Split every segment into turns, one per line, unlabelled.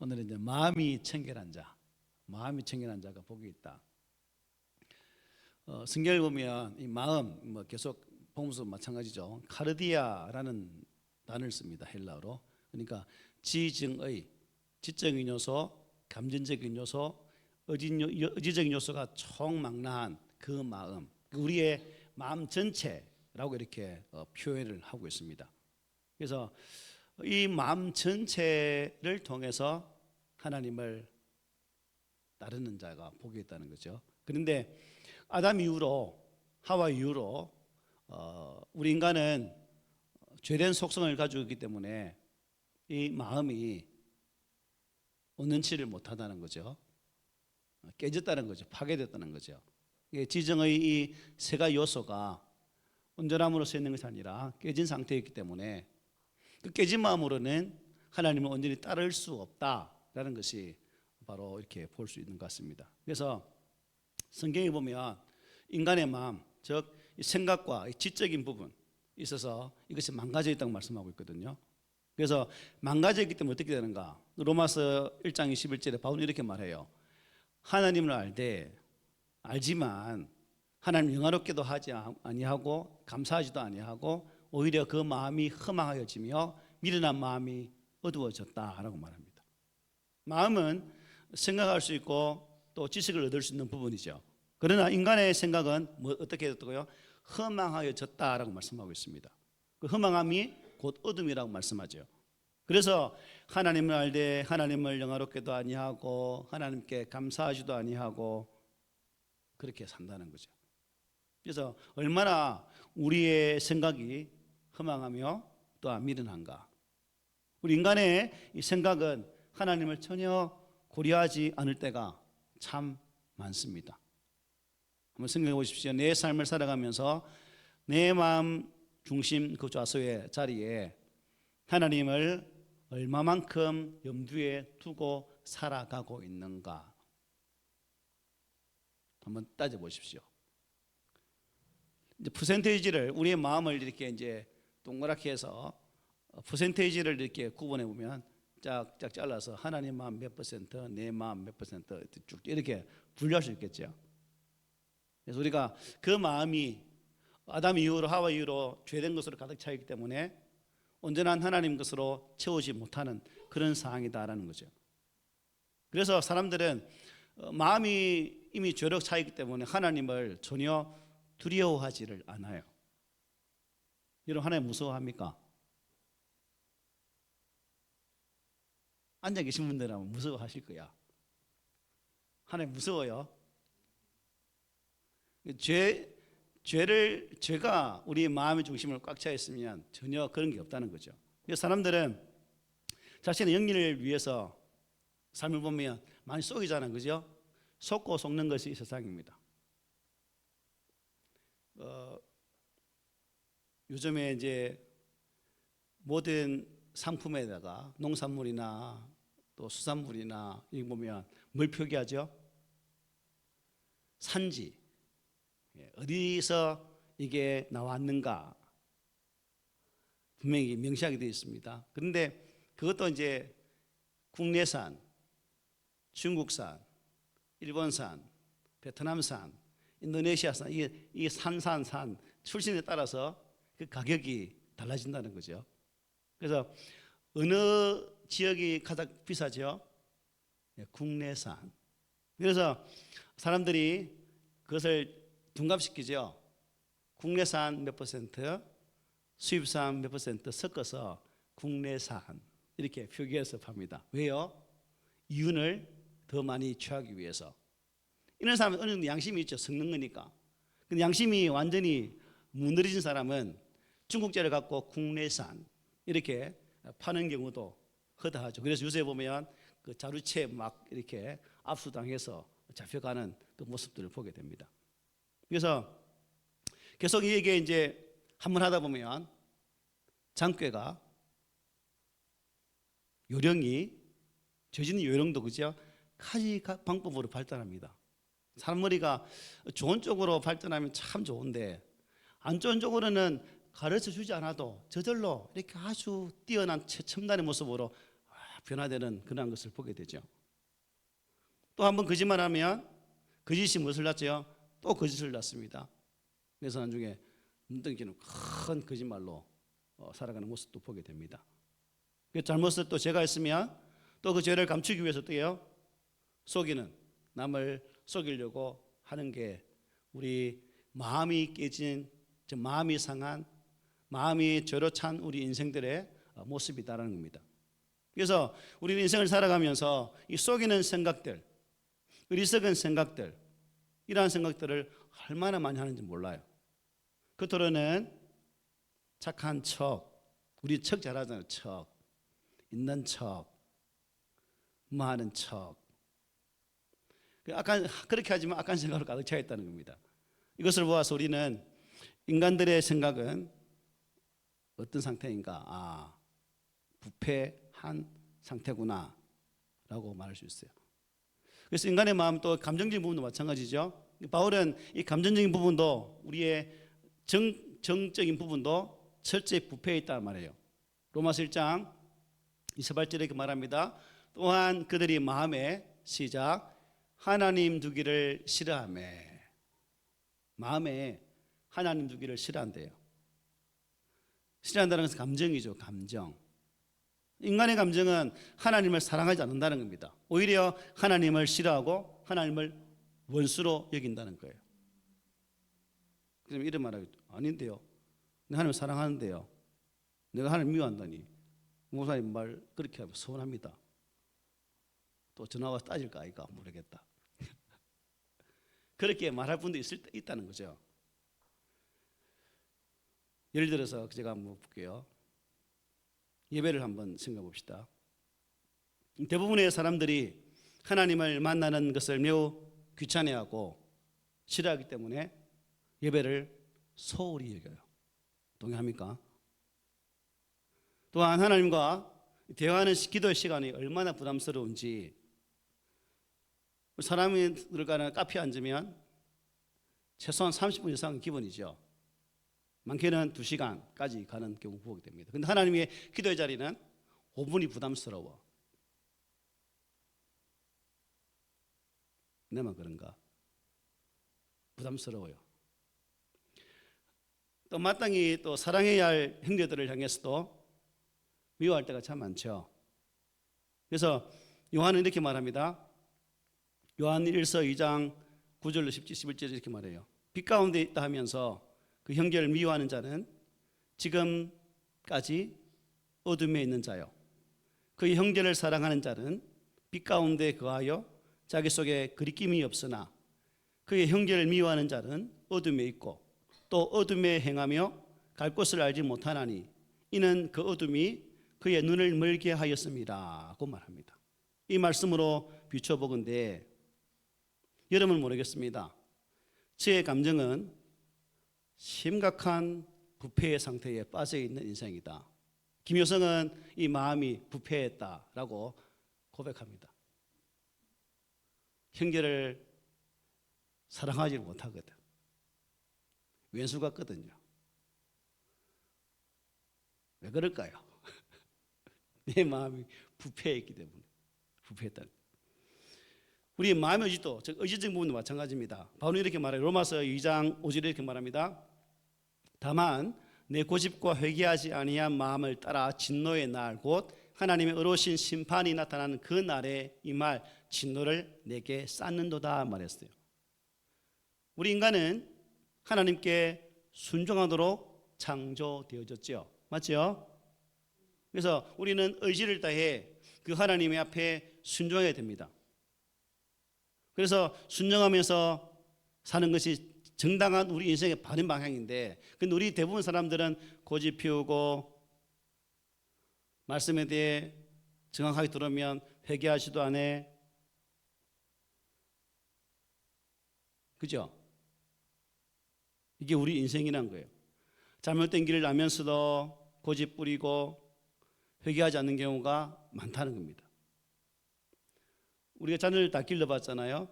오늘은 이제 마음이 청결한 자, 마음이 청결한 자가 복이 있다. 성경을 보면 이 마음 계속 보면서 마찬가지죠. 카르디아라는 단어를 씁니다. 헬라어로. 그러니까 지증의, 지적인 요소, 감정적인 요소, 의지적인 요소가 총망라한 그 마음, 우리의 마음 전체라고 이렇게 표현을 하고 있습니다. 그래서 이 마음 전체를 통해서 하나님을 따르는 자가 복이 있다는 거죠. 그런데 아담 이후로, 하와 이후로 우리 인간은 죄된 속성을 가지고 있기 때문에 이 마음이 온전치를 못하다는 거죠. 깨졌다는 거죠. 파괴됐다는 거죠. 지정의 이 세 가지 요소가 온전함으로써 있는 것이 아니라 깨진 상태이기 때문에 그 깨진 마음으로는 하나님을 온전히 따를 수 없다라는 것이 바로 이렇게 볼 수 있는 것 같습니다. 그래서 성경에 보면 인간의 마음, 즉 생각과 지적인 부분 있어서 이것이 망가져 있다고 말씀하고 있거든요. 그래서 망가져 있기 때문에 어떻게 되는가? 로마서 1장 21절에 바울은 이렇게 말해요. 하나님을 알지만 하나님 영화롭게도 하지 아니하고 감사하지도 아니하고 오히려 그 마음이 허망하여지며 미련한 마음이 어두워졌다라고 말합니다. 마음은 생각할 수 있고 또 지식을 얻을 수 있는 부분이죠. 그러나 인간의 생각은 어떻게 됐다고요? 허망하여졌다라고 말씀하고 있습니다. 그 허망함이 곧 어둠이라고 말씀하죠. 그래서 하나님을 알되 하나님을 영화롭게도 아니하고 하나님께 감사하지도 아니하고 그렇게 산다는 거죠. 그래서 얼마나 우리의 생각이 허망하며 또한 미련한가. 우리 인간의 이 생각은 하나님을 전혀 고려하지 않을 때가 참 많습니다. 한번 생각해 보십시오. 내 삶을 살아가면서 내 마음 중심 그 좌소의 자리에 하나님을 얼마만큼 염두에 두고 살아가고 있는가 한번 따져 보십시오. 이제 퍼센테이지를 우리의 마음을 이렇게 이제 동그랗게 해서 퍼센테이지를 이렇게 구분해 보면 쫙쫙 잘라서 하나님 마음 몇 퍼센트, 내 마음 몇 퍼센트 쭉 이렇게 분류할 수 있겠죠. 그래서 우리가 그 마음이 아담 이후로 하와 이후로 죄된 것으로 가득 차 있기 때문에 온전한 하나님 것으로 채우지 못하는 그런 상황이다라는 거죠. 그래서 사람들은 마음이 이미 죄로 차 있기 때문에 하나님을 전혀 두려워하지를 않아요. 여러분 하나님 무서워합니까? 앉아 계신 분들은 무서워하실 거야. 하나님 무서워요. 죄가 우리 마음의 중심을 꽉 차 있으면 전혀 그런 게 없다는 거죠. 그래서 사람들은 자신의 영리를 위해서 삶을 보면 많이 속이잖아요, 그죠? 속고 속는 것이 이 세상입니다. 요즘에 이제 모든 상품에다가 농산물이나 또 수산물이나 이 보면 뭘 표기하죠? 산지, 어디서 이게 나왔는가 분명히 명시하게 되어 있습니다. 그런데 그것도 이제 국내산, 중국산, 일본산, 베트남산, 인도네시아산 이 산산산 출신에 따라서 그 가격이 달라진다는 거죠. 그래서 어느 지역이 가장 비싸죠? 국내산. 그래서 사람들이 그것을 둔갑시키죠. 국내산 몇 퍼센트, 수입산 몇 퍼센트 섞어서 국내산 이렇게 표기해서 팝니다. 왜요? 이윤을 더 많이 취하기 위해서. 이런 사람은 어느 정도 양심이 있죠. 섞는 거니까. 근데 양심이 완전히 무너진 사람은 중국제를 갖고 국내산 이렇게 파는 경우도 허다하죠. 그래서 요새 보면 그 자루채 막 이렇게 압수당해서 잡혀가는 그 모습들을 보게 됩니다. 그래서 계속 이게 이제 한번 하다 보면 장꾀가 요령이 죄짓는 요령도 그죠? 가지 방법으로 발달합니다. 사람머리가 좋은 쪽으로 발전하면 참 좋은데 안 좋은 쪽으로는 가르쳐 주지 않아도 저절로 이렇게 아주 뛰어난 최첨단의 모습으로 변화되는 그런 것을 보게 되죠. 또 한 번 거짓말하면 거짓이 무엇을 낳죠? 또 거짓을 낳습니다. 그래서 나중에 눈덩이는 큰 거짓말로 살아가는 모습도 보게 됩니다. 그 잘못을 또 죄가 있으면 또 그 죄를 감추기 위해서 또 해요? 속이는, 남을 속이려고 하는 게 우리 마음이 깨진, 마음이 상한, 마음이 죄로 찬 우리 인생들의 모습이다라는 겁니다. 그래서 우리 인생을 살아가면서 이 속이는 생각들, 어리석은 생각들, 이러한 생각들을 얼마나 많이 하는지 몰라요. 겉으로는 착한 척, 우리 척 잘하잖아요. 척, 있는 척, 뭐 하는 척. 그렇게 하지만 악한 생각으로 가득 차 있다는 겁니다. 이것을 보아서 우리는 인간들의 생각은 어떤 상태인가? 부패한 상태구나 라고 말할 수 있어요. 그래서 인간의 마음, 또 감정적인 부분도 마찬가지죠. 바울은 이 감정적인 부분도, 우리의 정적인 부분도 철저히 부패해 있단 말이에요. 로마서 1장 28절에 이렇게 말합니다. 또한 그들이 마음에, 시작, 하나님 두기를 싫어하며, 마음에 하나님 두기를 싫어한대요. 싫어한다는 것은 감정이죠. 감정. 인간의 감정은 하나님을 사랑하지 않는다는 겁니다. 오히려 하나님을 싫어하고 하나님을 원수로 여긴다는 거예요. 그럼 이런 말을 아닌데요, 내가 하나님을 사랑하는데요, 내가 하나님을 미워한다니, 목사님 말 그렇게 하면 서운합니다. 또 전화 와서 따질까 아이가 모르겠다. 그렇게 말할 분도 있다는 거죠. 예를 들어서 제가 한번 볼게요. 예배를 한번 생각해 봅시다. 대부분의 사람들이 하나님을 만나는 것을 매우 귀찮아하고 싫어하기 때문에 예배를 소홀히 여겨요. 동의합니까? 또한 하나님과 대화하는 기도의 시간이 얼마나 부담스러운지, 사람들 간에 카페에 앉으면 최소한 30분 이상은 기본이죠. 많게는 2시간까지 가는 경우 보게 됩니다. 그런데 하나님의 기도의 자리는 5분이 부담스러워. 내만 그런가? 부담스러워요. 또 마땅히 또 사랑해야 할 형제들을 향해서도 미워할 때가 참 많죠. 그래서 요한은 이렇게 말합니다. 요한 1서 2장 9절로 11절에 이렇게 말해요. 빛 가운데 있다 하면서 그 형제를 미워하는 자는 지금까지 어둠에 있는 자요, 그 형제를 사랑하는 자는 빛 가운데 거하여 자기 속에 그리낌이 없으나 그의 형제를 미워하는 자는 어둠에 있고 또 어둠에 행하며 갈 곳을 알지 못하나니 이는 그 어둠이 그의 눈을 멀게 하였습니다 고 말합니다. 이 말씀으로 비춰보건대 여러분 모르겠습니다. 제 감정은 심각한 부패의 상태에 빠져있는 인생이다. 김효성은 이 마음이 부패했다라고 고백합니다. 형제를 사랑하지 못하거든. 왼수 같거든요. 왜 그럴까요? 내 마음이 부패했기 때문에. 부패했다. 우리 마음의 의지도, 즉 의지적인 부분도 마찬가지입니다. 바울은 이렇게 말해요. 로마서 2장 5절에 이렇게 말합니다. 다만 내 고집과 회개하지 아니한 마음을 따라 진노의 날 곧 하나님의 의로우신 심판이 나타나는 그 날에 이 말 진노를 내게 쌓는도다 말했어요. 우리 인간은 하나님께 순종하도록 창조되어졌죠. 맞죠? 그래서 우리는 의지를 다해 그 하나님의 앞에 순종해야 됩니다. 그래서 순종하면서 사는 것이 정당한 우리 인생의 바른 방향인데, 근데 우리 대부분 사람들은 고집 피우고 말씀에 대해 정확하게 들으면 회개하지도 않아. 그죠? 이게 우리 인생이란 거예요. 잘못된 길을 알면서도 고집 부리고 회개하지 않는 경우가 많다는 겁니다. 우리가 자녀를 다 길러봤잖아요.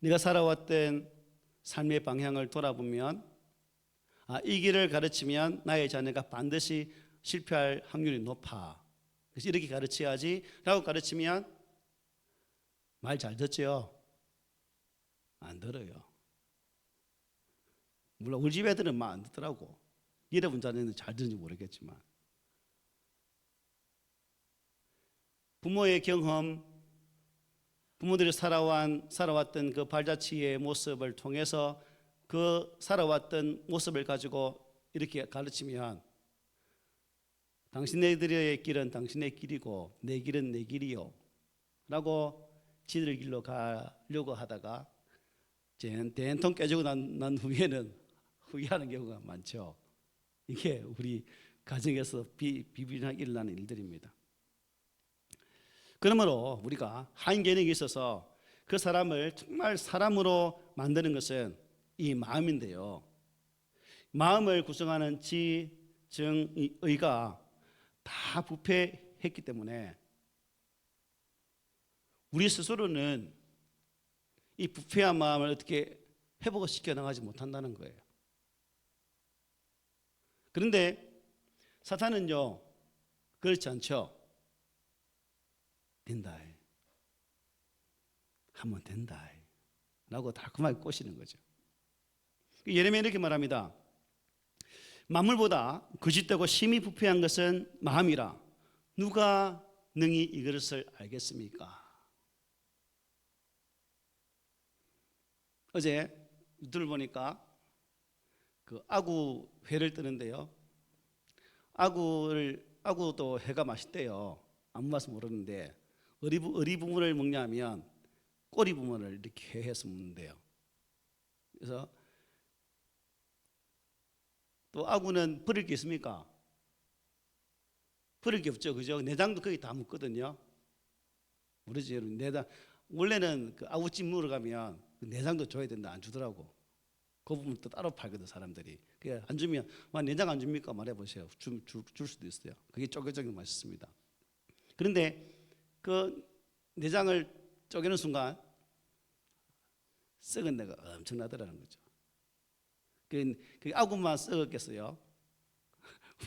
네가 살아왔던 삶의 방향을 돌아보면 이 길을 가르치면 나의 자녀가 반드시 실패할 확률이 높아. 그래서 이렇게 가르쳐야지 라고 가르치면 말 잘 듣죠? 안 들어요. 물론 우리 집 애들은 말 안 듣더라고. 여러분 자녀는 잘 듣는지 모르겠지만. 부모의 경험, 부모들이 살아왔던 그 발자취의 모습을 통해서 그 살아왔던 모습을 가지고 이렇게 가르치면 당신네들의 길은 당신의 길이고 내 길은 내 길이요 라고 지들 길로 가려고 하다가 된통 깨지고 난 후에는 후회하는 경우가 많죠. 이게 우리 가정에서 비비하게 일어나는 일들입니다. 그러므로 우리가 한 개념이 있어서 그 사람을 정말 사람으로 만드는 것은 이 마음인데요. 마음을 구성하는 지, 정, 의가 다 부패했기 때문에 우리 스스로는 이 부패한 마음을 어떻게 회복시켜 나가지 못한다는 거예요. 그런데 사탄은요, 그렇지 않죠. 된다. 하면 된다. 라고 달콤하게 꼬시는 거죠. 예레미야 이렇게 말합니다. 만물보다 거짓되고 심히 부패한 것은 마음이라 누가 능히 이것을 알겠습니까? 어제 유튜브 보니까 그 아구 회를 뜨는데요. 아구도 회가 맛있대요. 아무 맛은 모르는데 어리 부분을 먹냐면 꼬리 부분을 이렇게 해서 먹는데요. 그래서 또 아구는 버릴 게 있습니까? 버릴 게 없죠, 그죠? 내장도 거의 다 먹거든요. 모르지, 여러분. 내장 원래는 그 아구찜 먹으러 가면 그 내장도 줘야 된다, 안 주더라고. 그 부분 또 따로 팔거든 사람들이. 그게 안 주면 내장 안 줍니까? 말해보세요. 줄 수도 있어요. 그게 쪼개쪼개 맛있습니다. 그런데 그 내장을 쪼개는 순간 썩은 내가 엄청나더라는 거죠. 그 아구만 썩었겠어요.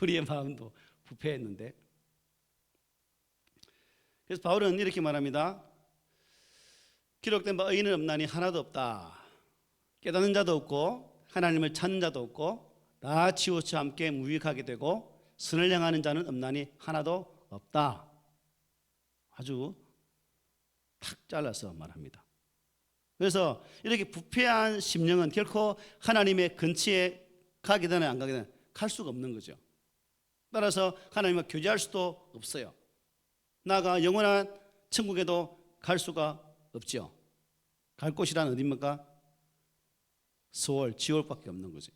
우리의 마음도 부패했는데. 그래서 바울은 이렇게 말합니다. 기록된 바 의인은 없나니 하나도 없다. 깨닫는 자도 없고 하나님을 찾는 자도 없고 다 치우쳐 함께 무익하게 되고 선을 행하는 자는 없나니 하나도 없다. 아주 탁 잘라서 말합니다. 그래서 이렇게 부패한 심령은 결코 하나님의 근처에 가게 되나 안 가게 되나 갈 수가 없는 거죠. 따라서 하나님과 교제할 수도 없어요. 나아가 영원한 천국에도 갈 수가 없죠. 갈 곳이란 어디입니까? 소월, 지옥밖에 없는 거죠.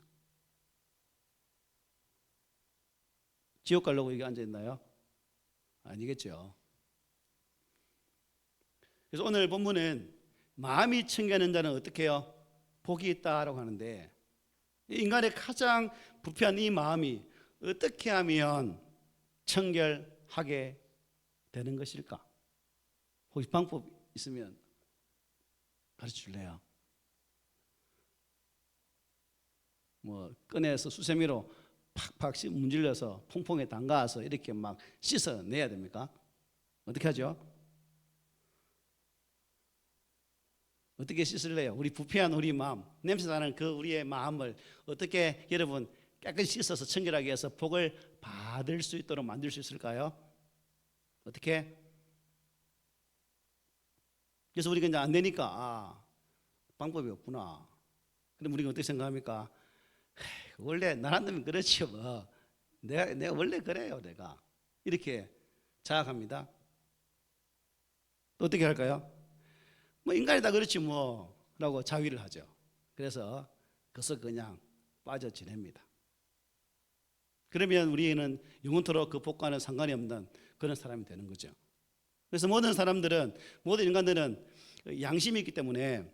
지옥 가려고 여기 앉아 있나요? 아니겠죠. 그래서 오늘 본문은 마음이 청결한 자는 어떻게 해요? 복이 있다라고 하는데 인간의 가장 부패한 이 마음이 어떻게 하면 청결하게 되는 것일까? 혹시 방법 있으면 가르쳐 줄래요? 꺼내서 수세미로 팍팍 문질러서 퐁퐁에 담가서 이렇게 막 씻어내야 됩니까? 어떻게 하죠? 어떻게 씻을래요? 우리 부패한 우리 마음, 냄새나는 그 우리의 마음을 어떻게 여러분 깨끗이 씻어서 청결하게 해서 복을 받을 수 있도록 만들 수 있을까요? 어떻게? 그래서 우리가 이제 안 되니까 방법이 없구나. 그럼 우리가 어떻게 생각합니까? 원래 나란다면 그렇지요. 내가 원래 그래요. 내가 이렇게 자각합니다. 또 어떻게 할까요? 인간이 다 그렇지 라고 자위를 하죠. 그래서 그래서 그냥 빠져 지냅니다. 그러면 우리는 영원토록 그 복과는 상관이 없는 그런 사람이 되는 거죠. 그래서 모든 인간들은 양심이 있기 때문에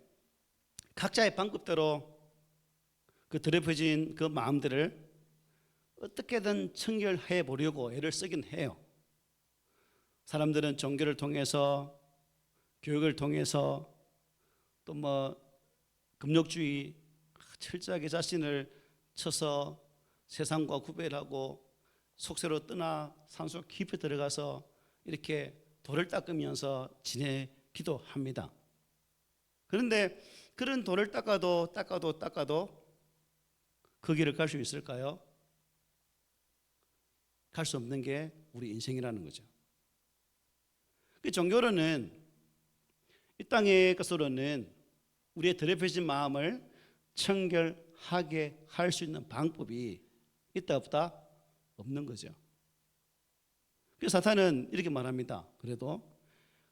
각자의 방법대로 그 더럽혀진 그 마음들을 어떻게든 청결해 보려고 애를 쓰긴 해요. 사람들은 종교를 통해서, 교육을 통해서, 또 금욕주의 철저하게 자신을 쳐서 세상과 구별하고 속세로 떠나 산속 깊이 들어가서 이렇게 돌을 닦으면서 지내기도 합니다. 그런데 그런 돌을 닦아도 그 길을 갈 수 있을까요? 갈 수 없는 게 우리 인생이라는 거죠. 그 종교로는, 이 땅의 것으로는 우리의 더럽혀진 마음을 청결하게 할 수 있는 방법이 있다 없다? 없는 거죠. 그래서 사탄은 이렇게 말합니다. 그래도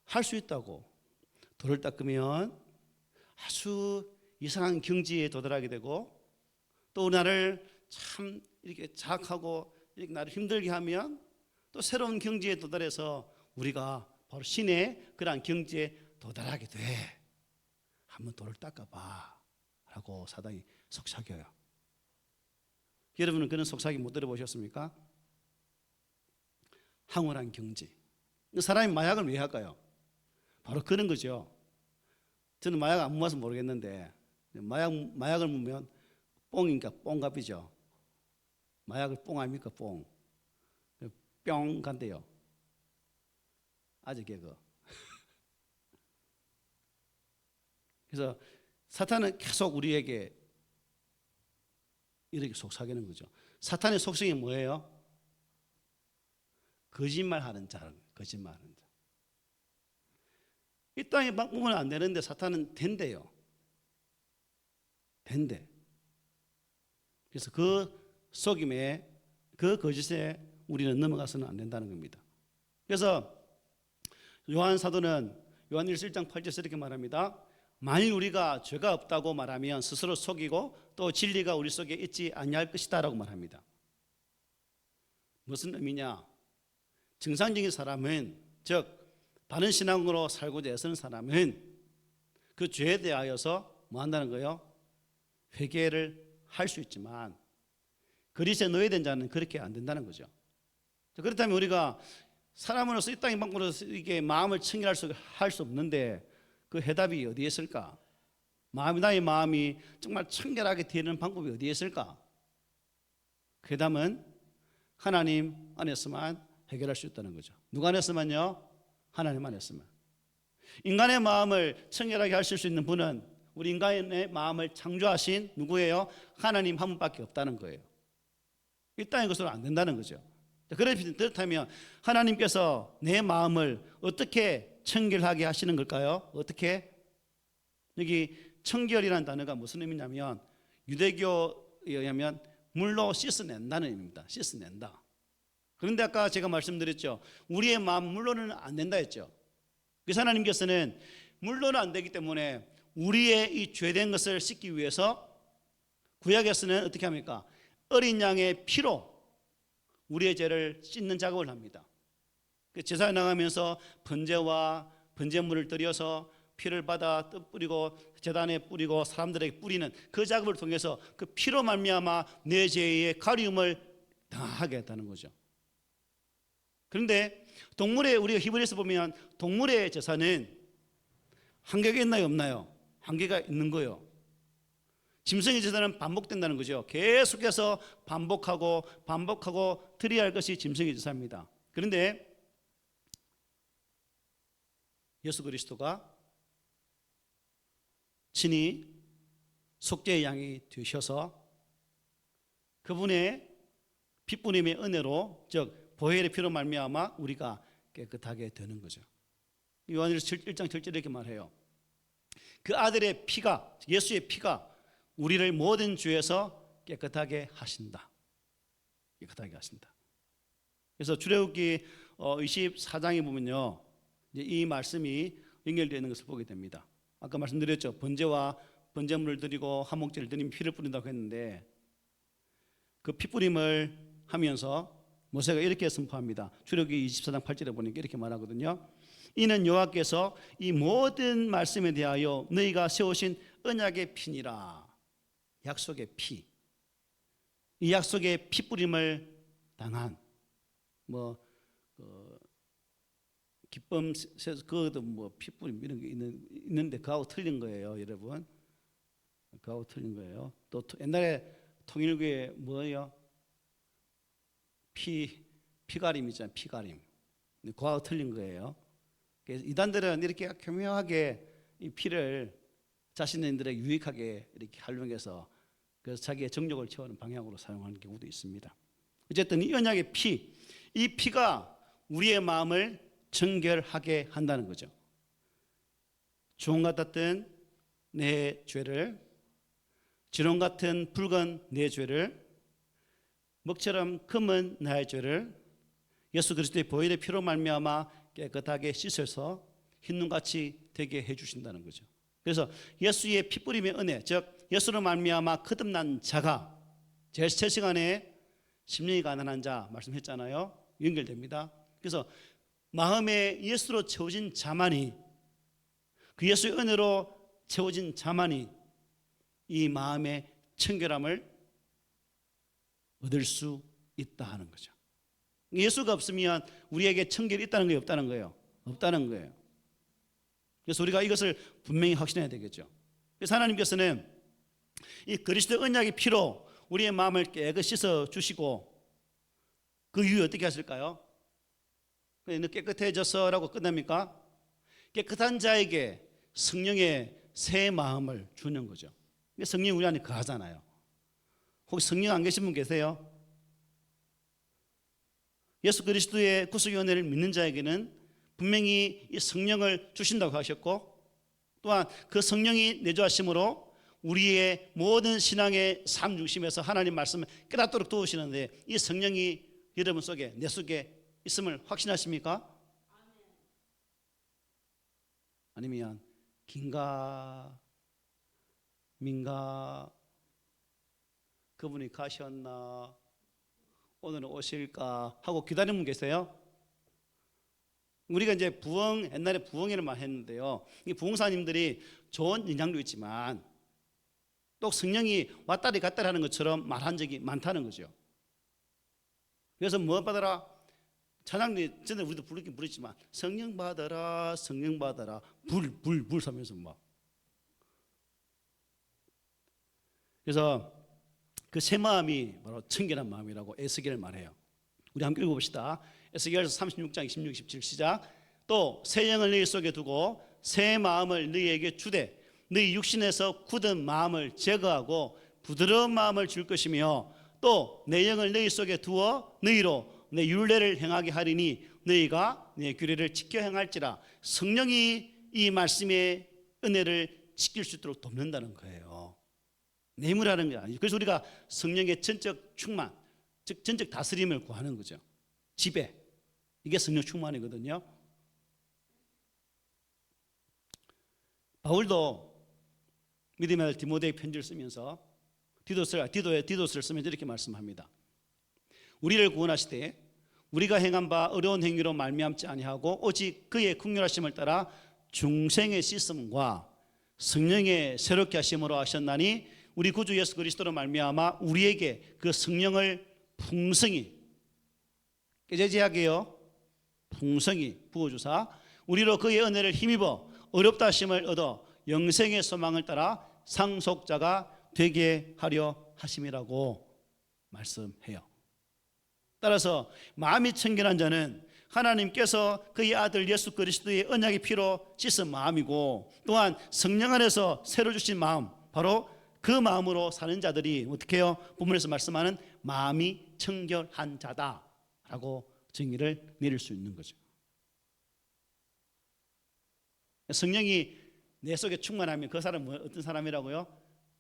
할 수 있다고. 돌을 닦으면 아주 이상한 경지에 도달하게 되고, 또 나를 참 이렇게 자학하고 이렇게 나를 힘들게 하면 또 새로운 경지에 도달해서 우리가 바로 신의 그러한 경지에 도달하게 돼. 한번 돌을 닦아봐 라고 사단이 속삭여요. 여러분은 그런 속삭이 못 들어보셨습니까? 황홀한 경지. 사람이 마약을 왜 할까요? 바로 그런 거죠. 저는 마약 안 먹어서 모르겠는데 마약을 먹으면 뽕이니까 뽕갑이죠. 마약을 뽕 아닙니까? 뽕. 뿅 간대요. 아재 개그. 그래서 사탄은 계속 우리에게 이렇게 속삭이는 거죠. 사탄의 속성이 뭐예요? 거짓말하는 자, 거짓말하는 자. 이 땅에 먹으면 안 되는데 사탄은 된대요. 된대. 그래서 그 속임에, 그 거짓에 우리는 넘어가서는 안 된다는 겁니다. 그래서 요한 사도는 요한 1장 8절에서 이렇게 말합니다. 만일 우리가 죄가 없다고 말하면 스스로 속이고 또 진리가 우리 속에 있지 아니할 것이다 라고 말합니다. 무슨 의미냐? 정상적인 사람은, 즉 바른 신앙으로 살고자 애쓰는 사람은 그 죄에 대하여서 뭐 한다는 거예요? 회개를 할 수 있지만 그리스도에 노예된 자는 그렇게 안 된다는 거죠. 그렇다면 우리가 사람으로서 이 땅의 방법으로서 이게 마음을 청결할 수 없는데 그 해답이 어디에 있을까? 나의 마음이 정말 청결하게 되는 방법이 어디에 있을까? 그 해답은 하나님 안에서만 해결할 수 있다는 거죠. 누가 안에서만요? 하나님 안에서만. 인간의 마음을 청결하게 하실 수 있는 분은 우리 인간의 마음을 창조하신 누구예요? 하나님 한 분밖에 없다는 거예요. 이 땅의 것으로 안 된다는 거죠. 그렇다면 하나님께서 내 마음을 어떻게 청결하게 하시는 걸까요? 어떻게? 여기 청결이라는 단어가 무슨 의미냐면 유대교에 의하면 물로 씻어낸다는 의미입니다. 씻어낸다. 그런데 아까 제가 말씀드렸죠. 우리의 마음 물로는 안 된다 했죠. 그래서 하나님께서는 물로는 안 되기 때문에 우리의 이 죄된 것을 씻기 위해서 구약에서는 어떻게 합니까? 어린 양의 피로 우리의 죄를 씻는 작업을 합니다. 제사에 나가면서 번제와 번제물을 드려서 피를 받아 뿌리고 제단에 뿌리고 사람들에게 뿌리는 그 작업을 통해서 그 피로 말미암아 내 죄의 가리움을 당하게 했다는 거죠. 그런데 동물의, 우리가 히브리서 보면 동물의 제사는 한계가 있나요 없나요? 한계가 있는 거예요. 짐승의 제사는 반복된다는 거죠. 계속해서 반복하고 드려야 할 것이 짐승의 제사입니다. 그런데 예수 그리스도가 친히 속죄의 양이 되셔서 그분의 핏부림의 은혜로, 즉 보혈의 피로 말미암아 우리가 깨끗하게 되는 거죠. 요한일서 1장 7절에 이렇게 말해요. 그 아들의 피가, 예수의 피가 우리를 모든 죄에서 깨끗하게 하신다. 깨끗하게 하신다. 그래서 출애굽기 24장에 보면요, 이제 이 말씀이 연결되어 있는 것을 보게 됩니다. 아까 말씀드렸죠. 번제와 번제물을 드리고 화목제를 드리면 피를 뿌린다고 했는데 그 피 뿌림을 하면서 모세가 이렇게 선포합니다. 출애굽기 24장 8절에 보니까 이렇게 말하거든요. 이는 여호와께서 이 모든 말씀에 대하여 너희가 세우신 언약의 피니라. 약속의 피. 이 약속의 피 뿌림을 당한 기쁨, 그것도 피 뿌림 이런 게 있는데 그하고 틀린 거예요, 여러분. 그하고 틀린 거예요. 또 옛날에 통일교회 뭐예요? 피 피가림 있잖아요. 피가림. 그거하고 틀린 거예요. 그래서 이단들은 이렇게 교묘하게 이 피를 자신들에게 유익하게 이렇게 활용해서 그래서 자기의 정욕을 채우는 방향으로 사용하는 경우도 있습니다. 어쨌든 이 언약의 피, 이 피가 우리의 마음을 정결하게 한다는 거죠. 주홍 같았던 내 죄를, 지롱 같은 붉은 내 죄를, 먹처럼 검은 나의 죄를 예수 그리스도의 보혈의 피로 말미암아 깨끗하게 씻어서 흰눈같이 되게 해주신다는 거죠. 그래서 예수의 피뿌림의 은혜, 즉 예수로 말미암아 거듭난 자가 제일 첫 시간에 심령이 가난한 자 말씀했잖아요. 연결됩니다. 그래서 마음에 예수로 채워진 자만이, 그 예수의 은혜로 채워진 자만이 이 마음의 청결함을 얻을 수 있다 하는 거죠. 예수가 없으면 우리에게 청결이 있다는 거예요, 없다는 거예요? 없다는 거예요. 그래서 우리가 이것을 분명히 확신해야 되겠죠. 그래서 하나님께서는 이 그리스도 언약의 피로 우리의 마음을 깨끗이 씻어 주시고 그 이후에 어떻게 하실까요? 너 깨끗해졌어라고 끝납니까? 깨끗한 자에게 성령의 새 마음을 주는 거죠. 성령이 우리 안에 거하잖아요. 혹시 성령 안 계신 분 계세요? 예수 그리스도의 구속의 은혜를 믿는 자에게는 분명히 이 성령을 주신다고 하셨고, 또한 그 성령이 내주하심으로 우리의 모든 신앙의 삶 중심에서 하나님 말씀을 깨닫도록 도우시는데, 이 성령이 여러분 속에, 내 속에 있음을 확신하십니까? 아니면 긴가 민가, 그분이 가셨나, 오늘은 오실까 하고 기다리는 분 계세요? 우리가 이제 부흥, 옛날에 부흥회를 많이 했는데요, 이 부흥사님들이 좋은 인상도 있지만 또 성령이 왔다리 갔다리 하는 것처럼 말한 적이 많다는 거죠. 그래서 뭐 받아라, 찬양도 전에 우리도 부르긴 부르지만 성령 받아라, 성령 받아라, 불 사면서 막. 그래서 그 새 마음이 바로 청결한 마음이라고 에스겔을 말해요. 우리 함께 읽어봅시다. 에스겔서 36장 26, 27 시작. 또 새 영을 너희 속에 두고 새 마음을 너희에게 주되 너희 육신에서 굳은 마음을 제거하고 부드러운 마음을 줄 것이며 또 내 영을 너희 속에 두어 너희로 내 율례를 행하게 하리니 너희가 내 규례를 지켜 행할지라. 성령이 이 말씀의 은혜를 지킬 수 있도록 돕는다는 거예요. 내물하는 게 아니죠. 그래서 우리가 성령의 전적 충만, 즉 전적 다스림을 구하는 거죠. 지배, 이게 성령 충만이거든요. 바울도 믿음의 아들 디모데의 편지를 쓰면서 디도스를 쓰면서 이렇게 말씀합니다. 우리를 구원하시되 우리가 행한 바 어려운 행위로 말미암지 아니하고 오직 그의 긍휼하심을 따라 중생의 씻음과 성령의 새롭게 하심으로 하셨나니 우리 구주 예수 그리스도로 말미암아 우리에게 그 성령을 풍성히, 깨재재하게요, 풍성히 부어주사 우리로 그의 은혜를 힘입어 어렵다 하심을 얻어 영생의 소망을 따라 상속자가 되게 하려 하심이라고 말씀해요. 따라서 마음이 청결한 자는 하나님께서 그의 아들 예수 그리스도의 언약의 피로 씻은 마음이고, 또한 성령 안에서 새로 주신 마음, 바로 그 마음으로 사는 자들이 어떻게 해요? 본문에서 말씀하는 마음이 청결한 자다라고 정의를 내릴 수 있는 거죠. 성령이 내 속에 충만하면 그 사람은 어떤 사람이라고요?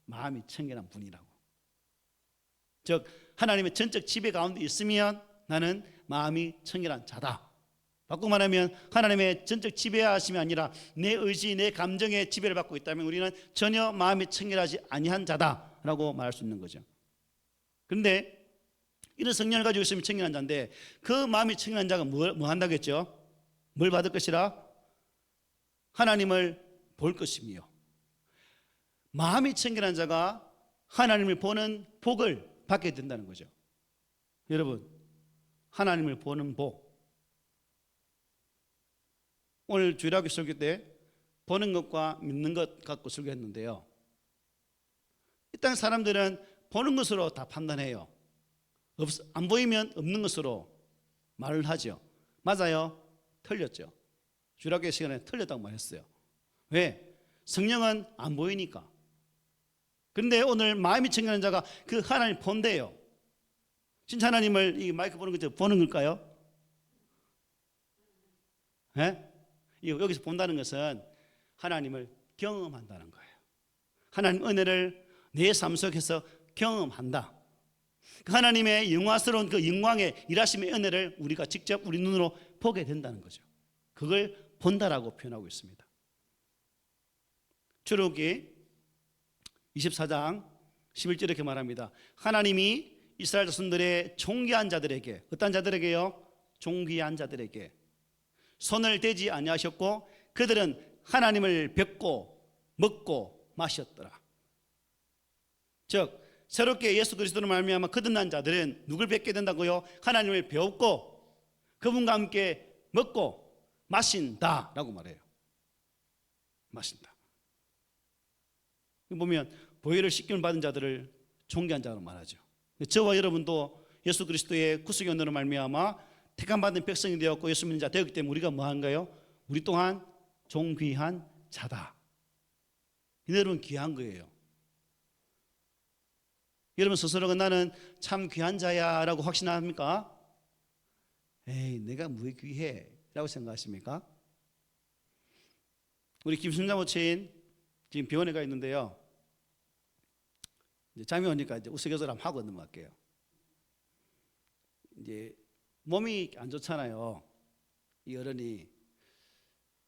마음이 청결한 분이라고. 즉 하나님의 전적 지배 가운데 있으면 나는 마음이 청결한 자다. 바꾸고 말하면 하나님의 전적 지배하심이 아니라 내 의지, 내 감정의 지배를 받고 있다면 우리는 전혀 마음이 청결하지 아니한 자다라고 말할 수 있는 거죠. 그런데 이런 성령을 가지고 있으면 청결한 자인데, 그 마음이 청결한 자가 뭐 한다고 했죠? 뭘 받을 것이라? 하나님을 볼 것이며, 마음이 청결한 자가 하나님을 보는 복을 받게 된다는 거죠. 여러분, 하나님을 보는 복, 오늘 주일학교 설교 때 보는 것과 믿는 것 갖고 설교했는데요, 이 땅 사람들은 보는 것으로 다 판단해요. 안 보이면 없는 것으로 말을 하죠. 맞아요? 틀렸죠. 주일학교 시간에 틀렸다고 말했어요. 왜? 성령은 안 보이니까. 그런데 오늘 마음이 청결한 자가 그 하나님 본대요. 진짜 하나님을 이 마이크 보는 거 보는 걸까요? 예? 여기서 본다는 것은 하나님을 경험한다는 거예요. 하나님 은혜를 내 삶 속에서 경험한다. 그 하나님의 영화스러운 그 영광의 일하심의 은혜를 우리가 직접 우리 눈으로 보게 된다는 거죠. 그걸 본다라고 표현하고 있습니다. 출애굽기 24장 11절 이렇게 말합니다. 하나님이 이스라엘 자손들의 존귀한 자들에게, 어떤 자들에게요? 존귀한 자들에게 손을 대지 아니하셨고 그들은 하나님을 뵙고 먹고 마셨더라. 즉 새롭게 예수 그리스도로 말미암아 거듭난 자들은 누굴 뵙게 된다고요? 하나님을 배웠고 그분과 함께 먹고 마신다라고 말해요. 마신다. 보면 보혈을 씻김을 받은 자들을 존귀한 자로 말하죠. 저와 여러분도 예수 그리스도의 구속의 은혜로 말미암아 택함 받은 백성이 되었고 예수 믿는 자 되었기 때문에 우리가 뭐한가요? 우리 또한 존귀한 자다. 여러분 귀한 거예요. 여러분 스스로가 나는 참 귀한 자야 라고 확신합니까? 에이 내가 뭐 귀해 라고 생각하십니까? 우리 김순자 모친 지금 병원에 가 있는데요. 이제 잠이 오니까 이제 우스갯소리 한번 하고 넘어갈게요. 이제 몸이 안 좋잖아요. 이 어른이.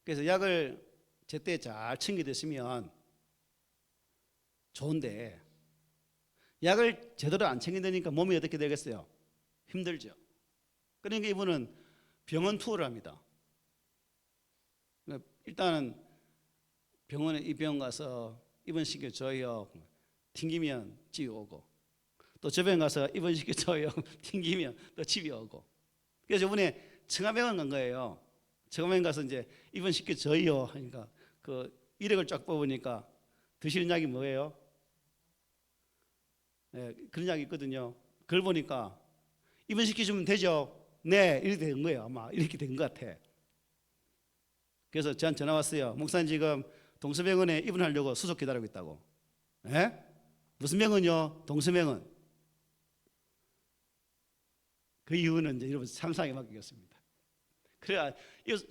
그래서 약을 제때 잘 챙겨 드시면 좋은데 약을 제대로 안 챙기니까 몸이 어떻게 되겠어요? 힘들죠. 그러니까 이분은 병원 투어를 합니다. 일단은 병원에 이 병원 가서 입원시켜줘요. 튕기면 집에 오고 또 저 병원 가서 입원시켜줘요. 튕기면 또 집에 오고. 그래서 이번에 청암병원 간 거예요. 청암병원 가서 이제 입원시켜줘요 하니까 그 이력을 쫙 뽑으니까 드시는 약이 뭐예요? 네, 그런 약이 있거든요. 그걸 보니까 입원시켜주면 되죠? 네, 이렇게 된 거예요. 아마 이렇게 된 것 같아. 그래서 저한테 전화 왔어요. 목사님 지금 동서병원에 입원하려고 수속 기다리고 있다고. 예? 무슨 병원이요? 동서병원. 그 이유는 이제 여러분 상상에 맡기겠습니다. 그래야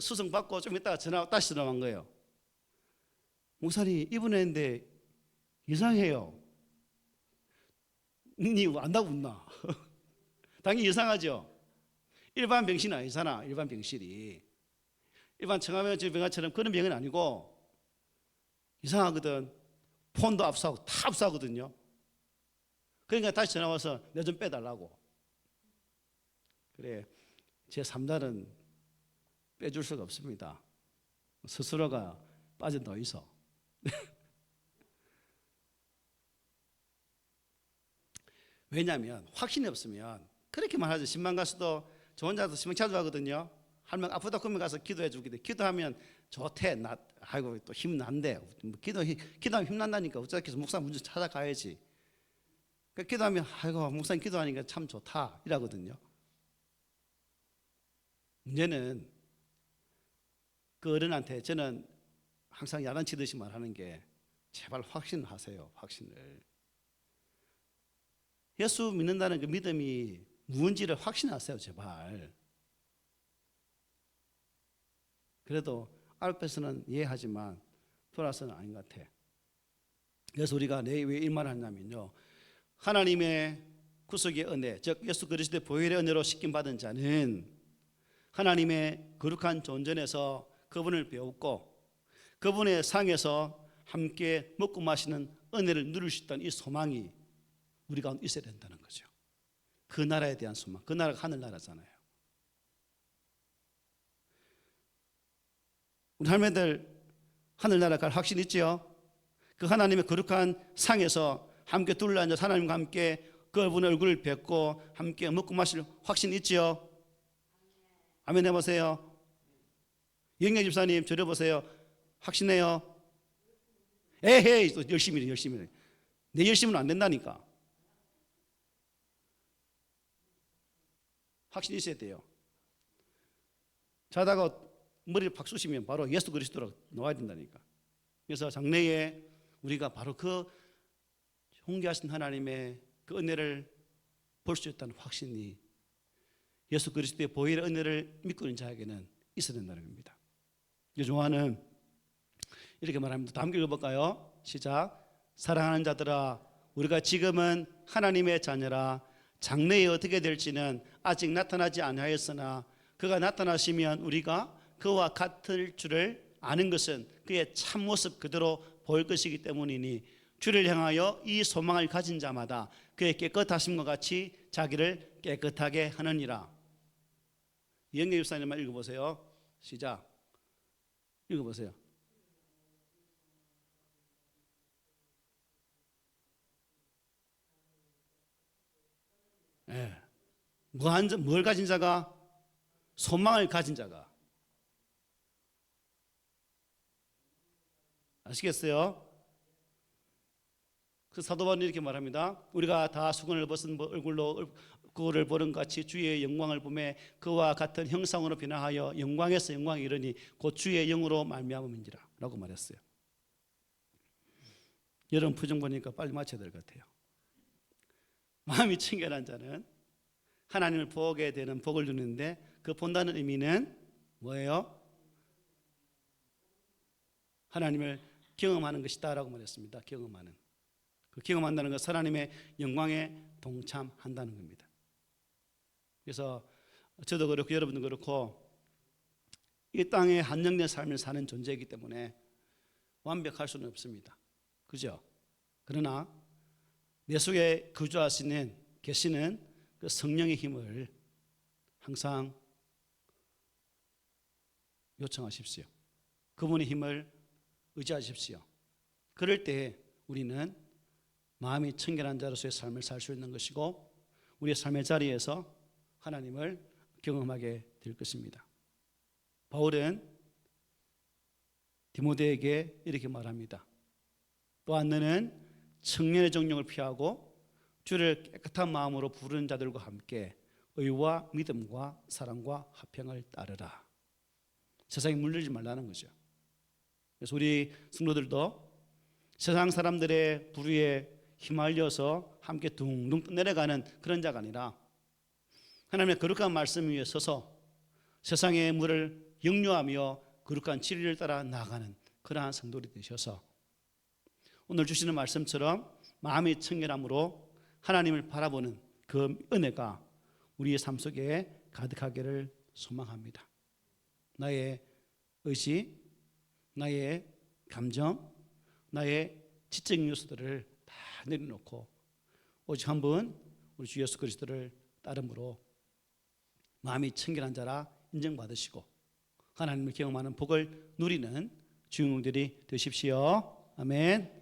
수속 받고 좀 있다가 다시 전화 온 거예요. 목사님 입원했는데 이상해요. 니 안다고 웃나? 당연히 이상하죠. 일반 병실은 아니잖아. 일반 병실이 일반 청암병원 병원처럼 그런 병은 아니고 이상하거든. 폰도 압수하고 다 압수하거든요. 그러니까 다시 전화 와서 내 좀 빼달라고. 그래 제 3단은 빼줄 수가 없습니다. 스스로가 빠져넣어 있어. 왜냐하면 확신이 없으면 그렇게 말하죠. 신방 가서도 저 혼자서 신방 자주 하거든요. 할머니 아프다 그러면 가서 기도해 주기도. 기도하면 좋대. 아이고 또 힘 난대. 기도하면 힘 난다니까. 어쩌겠어. 목사 먼저 찾아가야지. 그러니까 기도하면 아이고 목사님 기도하니까 참 좋다 이러거든요. 문제는 그 어른한테 저는 항상 야단치듯이 말하는 게 제발 확신하세요. 확신을. 예수 믿는다는 그 믿음이 무언지를 확신하세요. 제발. 그래도 알페스는 이해하지만 돌아서는 아닌 것 같아. 그래서 우리가 왜 이 말을 하냐면요. 하나님의 구속의 은혜, 즉 예수 그리스도의 보혈의 은혜로 씻김받은 자는 하나님의 거룩한 존전에서 그분을 배웠고 그분의 상에서 함께 먹고 마시는 은혜를 누릴 수 있다는 이 소망이 우리 가운데 있어야 된다는 거죠. 그 나라에 대한 소망. 그 나라가 하늘나라잖아요. 우리 할매들 하늘나라 갈 확신 있지요? 그 하나님의 거룩한 상에서 함께 둘러앉아 하나님과 함께 그분의 얼굴을 뵙고 함께 먹고 마실 확신 있지요? 아멘 해보세요. 영애 집사님 들어보세요. 확신해요? 에헤이 또 열심히 해. 내 열심은 안 된다니까. 확신이 있어야 돼요. 자다가 머리를 팍 쑤시면 바로 예수 그리스도로 나와야 된다니까. 그래서 장래에 우리가 바로 그 홍기하신 하나님의 그 은혜를 볼 수 있다는 확신이 예수 그리스도의 보혈의 은혜를 믿고 있는 자에게는 있어야 된다는 겁니다. 요한은 이렇게 말합니다. 다음 읽어볼까요? 시작. 사랑하는 자들아, 우리가 지금은 하나님의 자녀라. 장래에 어떻게 될지는 아직 나타나지 아니하였으나 그가 나타나시면 우리가 그와 같을 줄을 아는 것은 그의 참모습 그대로 보일 것이기 때문이니 주를 향하여 이 소망을 가진 자마다 그의 깨끗하심과 같이 자기를 깨끗하게 하느니라. 이영애 집사님만 읽어보세요. 시작. 읽어보세요. 네. 뭘 가진 자가? 소망을 가진 자가. 아시겠어요? 그 사도 바울은 이렇게 말합니다. 우리가 다 수건을 벗은 얼굴로 그를 보는 같이 주의 영광을 보매 그와 같은 형상으로 변화하여 영광에서 영광에 이르니 곧 주의 영으로 말미암음이니라 라고 말했어요. 여러분 표정 보니까 빨리 맞춰야 될 것 같아요. 마음이 청결한 자는 하나님을 보게 되는 복을 누리는데 그 본다는 의미는 뭐예요? 하나님을 경험하는 것이다 라고 말했습니다. 경험하는. 그 경험한다는 것은 하나님의 영광에 동참한다는 겁니다. 그래서 저도 그렇고 여러분도 그렇고 이 땅에 한정된 삶을 사는 존재이기 때문에 완벽할 수는 없습니다. 그죠? 그러나 내 속에 거주하시는 계시는 그 성령의 힘을 항상 요청하십시오. 그분의 힘을 의지하십시오. 그럴 때 우리는 마음이 청결한 자로서의 삶을 살 수 있는 것이고 우리의 삶의 자리에서 하나님을 경험하게 될 것입니다. 바울은 디모데에게 이렇게 말합니다. 또한 너는 청년의 정욕을 피하고 주를 깨끗한 마음으로 부르는 자들과 함께 의와 믿음과 사랑과 화평을 따르라. 세상에 물들지 말라는 거죠. 그래서 우리 성도들도 세상 사람들의 부류에 휘말려서 함께 둥둥 내려가는 그런 자가 아니라 하나님의 거룩한 말씀 위에 서서 세상의 물을 역류하며 거룩한 진리를 따라 나아가는 그러한 성도들이 되셔서 오늘 주시는 말씀처럼 마음의 청결함으로 하나님을 바라보는 그 은혜가 우리의 삶 속에 가득하기를 소망합니다. 나의 의지, 나의 감정, 나의 지적인 요소들을 다 내려놓고 오직 한 분 우리 주 예수 그리스도를 따름으로 마음이 청결한 자라 인정받으시고 하나님을 경험하는 복을 누리는 주인공들이 되십시오. 아멘.